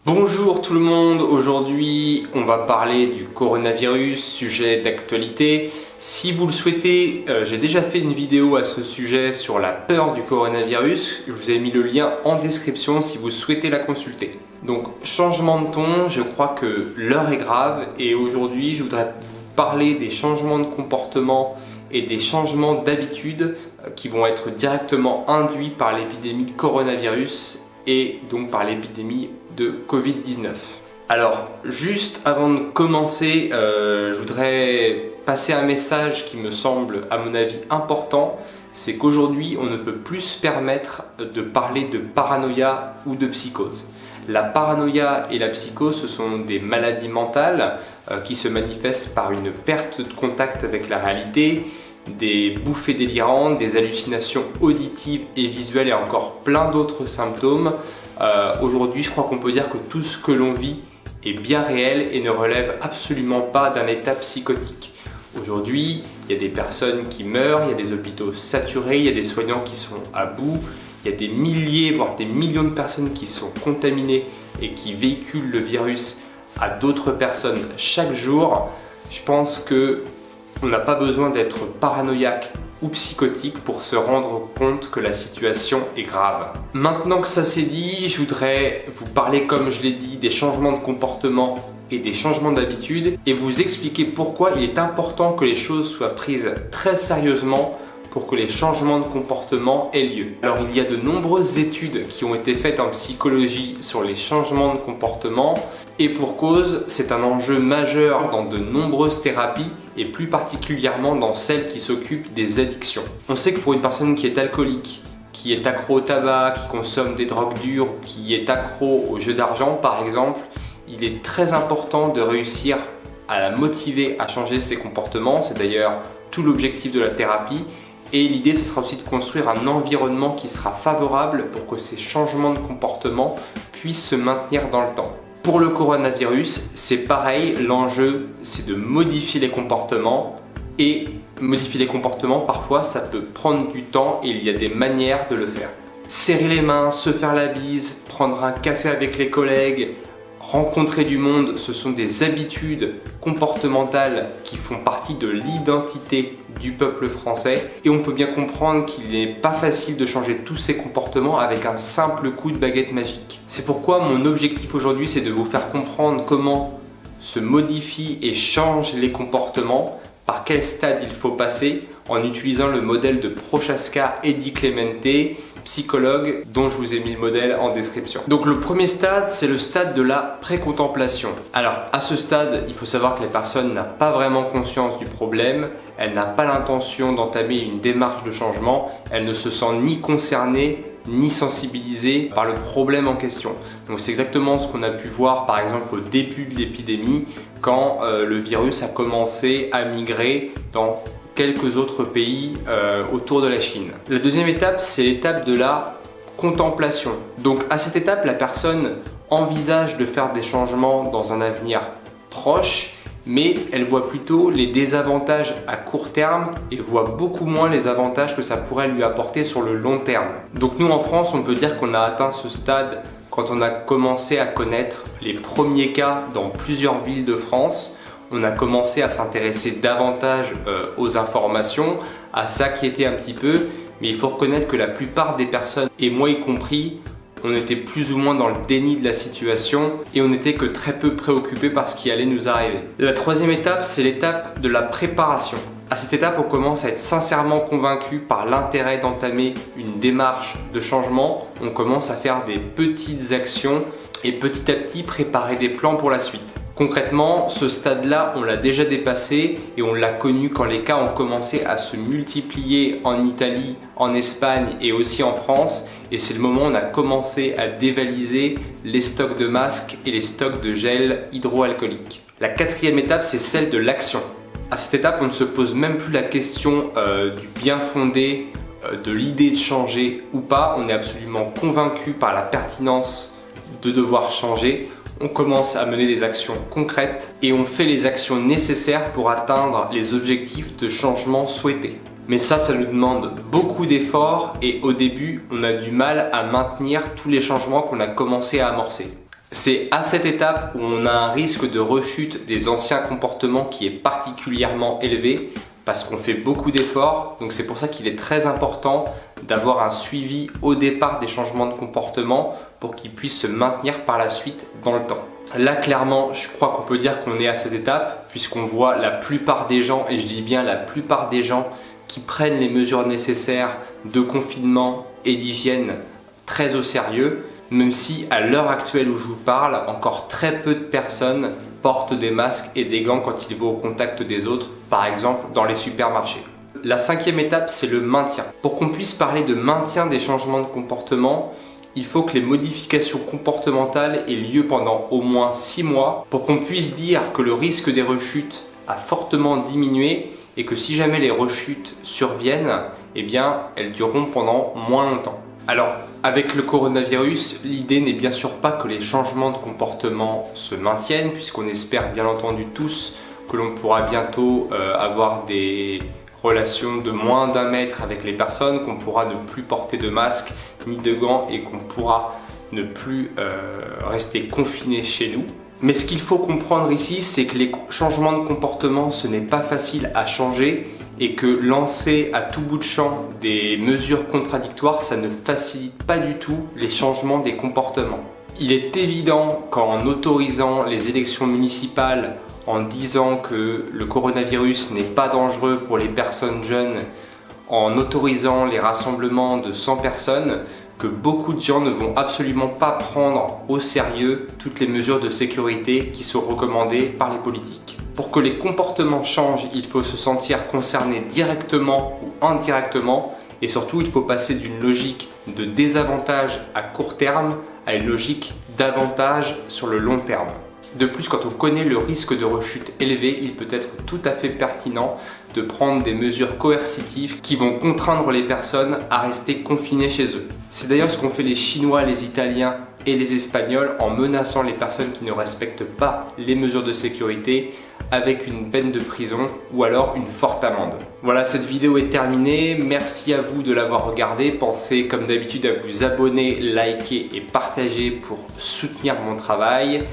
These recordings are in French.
Bonjour tout le monde, aujourd'hui on va parler du coronavirus, sujet d'actualité. Si vous le souhaitez, j'ai déjà fait une vidéo à ce sujet sur la peur du coronavirus. Je vous ai mis le lien en description si vous souhaitez la consulter. Donc changement de ton, je crois que l'heure est grave et aujourd'hui je voudrais vous parler des changements de comportement et des changements d'habitude qui vont être directement induits par l'épidémie de coronavirus et donc par l'épidémie de Covid-19. Alors, juste avant de commencer, je voudrais passer un message qui me semble, à mon avis, important. C'est qu'aujourd'hui, on ne peut plus se permettre de parler de paranoïa ou de psychose. La paranoïa et la psychose, ce sont des maladies mentales qui se manifestent par une perte de contact avec la réalité, des bouffées délirantes, des hallucinations auditives et visuelles et encore plein d'autres symptômes. Aujourd'hui, je crois qu'on peut dire que tout ce que l'on vit est bien réel et ne relève absolument pas d'un état psychotique. Aujourd'hui, il y a des personnes qui meurent, il y a des hôpitaux saturés, il y a des soignants qui sont à bout, il y a des milliers, voire des millions de personnes qui sont contaminées et qui véhiculent le virus à d'autres personnes chaque jour. Je pense que on n'a pas besoin d'être paranoïaque ou psychotique pour se rendre compte que la situation est grave. Maintenant que ça c'est dit, je voudrais vous parler, comme je l'ai dit, des changements de comportement et des changements d'habitude et vous expliquer pourquoi il est important que les choses soient prises très sérieusement pour que les changements de comportement aient lieu. Alors il y a de nombreuses études qui ont été faites en psychologie sur les changements de comportement et pour cause, c'est un enjeu majeur dans de nombreuses thérapies et plus particulièrement dans celles qui s'occupent des addictions. On sait que pour une personne qui est alcoolique, qui est accro au tabac, qui consomme des drogues dures, qui est accro aux jeux d'argent par exemple, il est très important de réussir à la motiver à changer ses comportements. C'est d'ailleurs tout l'objectif de la thérapie. Et l'idée, ce sera aussi de construire un environnement qui sera favorable pour que ces changements de comportement puissent se maintenir dans le temps. Pour le coronavirus, c'est pareil, l'enjeu c'est de modifier les comportements et modifier les comportements, parfois ça peut prendre du temps et il y a des manières de le faire. Serrer les mains, se faire la bise, prendre un café avec les collègues, rencontrer du monde, ce sont des habitudes comportementales qui font partie de l'identité du peuple français et on peut bien comprendre qu'il n'est pas facile de changer tous ces comportements avec un simple coup de baguette magique. C'est pourquoi mon objectif aujourd'hui, c'est de vous faire comprendre comment se modifient et changent les comportements, par quel stade il faut passer en utilisant le modèle de Prochaska et Di Clemente, psychologue dont je vous ai mis le modèle en description. Donc le premier stade, c'est le stade de la précontemplation. Alors à ce stade, il faut savoir que la personne n'a pas vraiment conscience du problème, elle n'a pas l'intention d'entamer une démarche de changement, elle ne se sent ni concernée ni sensibilisée par le problème en question. Donc c'est exactement ce qu'on a pu voir par exemple au début de l'épidémie quand le virus a commencé à migrer dans quelques autres pays autour de la Chine. La deuxième étape, c'est l'étape de la contemplation. Donc à cette étape, la personne envisage de faire des changements dans un avenir proche, mais elle voit plutôt les désavantages à court terme et voit beaucoup moins les avantages que ça pourrait lui apporter sur le long terme. Donc nous en France, on peut dire qu'on a atteint ce stade quand on a commencé à connaître les premiers cas dans plusieurs villes de France. On a commencé à s'intéresser davantage aux informations, à s'inquiéter un petit peu, mais il faut reconnaître que la plupart des personnes, et moi y compris, on était plus ou moins dans le déni de la situation et on n'était que très peu préoccupés par ce qui allait nous arriver. La troisième étape, c'est l'étape de la préparation. À cette étape, on commence à être sincèrement convaincu par l'intérêt d'entamer une démarche de changement. On commence à faire des petites actions et petit à petit préparer des plans pour la suite. Concrètement, ce stade-là, on l'a déjà dépassé et on l'a connu quand les cas ont commencé à se multiplier en Italie, en Espagne et aussi en France. Et c'est le moment où on a commencé à dévaliser les stocks de masques et les stocks de gel hydroalcoolique. La quatrième étape, c'est celle de l'action. À cette étape, on ne se pose même plus la question du bien fondé, de l'idée de changer ou pas. On est absolument convaincu par la pertinence de devoir changer. On commence à mener des actions concrètes et on fait les actions nécessaires pour atteindre les objectifs de changement souhaités. Mais ça nous demande beaucoup d'efforts et au début, on a du mal à maintenir tous les changements qu'on a commencé à amorcer. C'est à cette étape où on a un risque de rechute des anciens comportements qui est particulièrement élevé parce qu'on fait beaucoup d'efforts. Donc c'est pour ça qu'il est très important d'avoir un suivi au départ des changements de comportement pour qu'ils puissent se maintenir par la suite dans le temps. Là clairement, je crois qu'on peut dire qu'on est à cette étape puisqu'on voit la plupart des gens, et je dis bien la plupart des gens, qui prennent les mesures nécessaires de confinement et d'hygiène très au sérieux, même si à l'heure actuelle où je vous parle, encore très peu de personnes portent des masques et des gants quand ils vont au contact des autres, par exemple dans les supermarchés. La cinquième étape, c'est le maintien. Pour qu'on puisse parler de maintien des changements de comportement, il faut que les modifications comportementales aient lieu pendant au moins 6 mois pour qu'on puisse dire que le risque des rechutes a fortement diminué et que si jamais les rechutes surviennent, eh bien, elles dureront pendant moins longtemps. Alors, avec le coronavirus, l'idée n'est bien sûr pas que les changements de comportement se maintiennent, puisqu'on espère bien entendu tous que l'on pourra bientôt avoir des relations de moins d'1 mètre avec les personnes, qu'on pourra ne plus porter de masque ni de gants et qu'on pourra ne plus rester confiné chez nous. Mais ce qu'il faut comprendre ici, c'est que les changements de comportement, ce n'est pas facile à changer et que lancer à tout bout de champ des mesures contradictoires, ça ne facilite pas du tout les changements des comportements. Il est évident qu'en autorisant les élections municipales, en disant que le coronavirus n'est pas dangereux pour les personnes jeunes, en autorisant les rassemblements de 100 personnes, que beaucoup de gens ne vont absolument pas prendre au sérieux toutes les mesures de sécurité qui sont recommandées par les politiques. Pour que les comportements changent, il faut se sentir concerné directement ou indirectement et surtout il faut passer d'une logique de désavantage à court terme à une logique d'avantage sur le long terme. De plus, quand on connaît le risque de rechute élevé, il peut être tout à fait pertinent de prendre des mesures coercitives qui vont contraindre les personnes à rester confinées chez eux. C'est d'ailleurs ce qu'ont fait les Chinois, les Italiens et les Espagnols en menaçant les personnes qui ne respectent pas les mesures de sécurité avec une peine de prison ou alors une forte amende. Voilà, cette vidéo est terminée. Merci à vous de l'avoir regardée. Pensez comme d'habitude à vous abonner, liker et partager pour soutenir mon travail.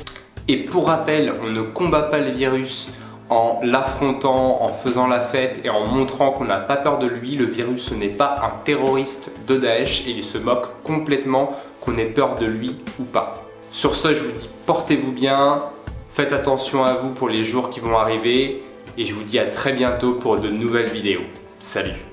Et pour rappel, on ne combat pas le virus en l'affrontant, en faisant la fête et en montrant qu'on n'a pas peur de lui. Le virus, ce n'est pas un terroriste de Daesh et il se moque complètement qu'on ait peur de lui ou pas. Sur ce, je vous dis portez-vous bien, faites attention à vous pour les jours qui vont arriver et je vous dis à très bientôt pour de nouvelles vidéos. Salut!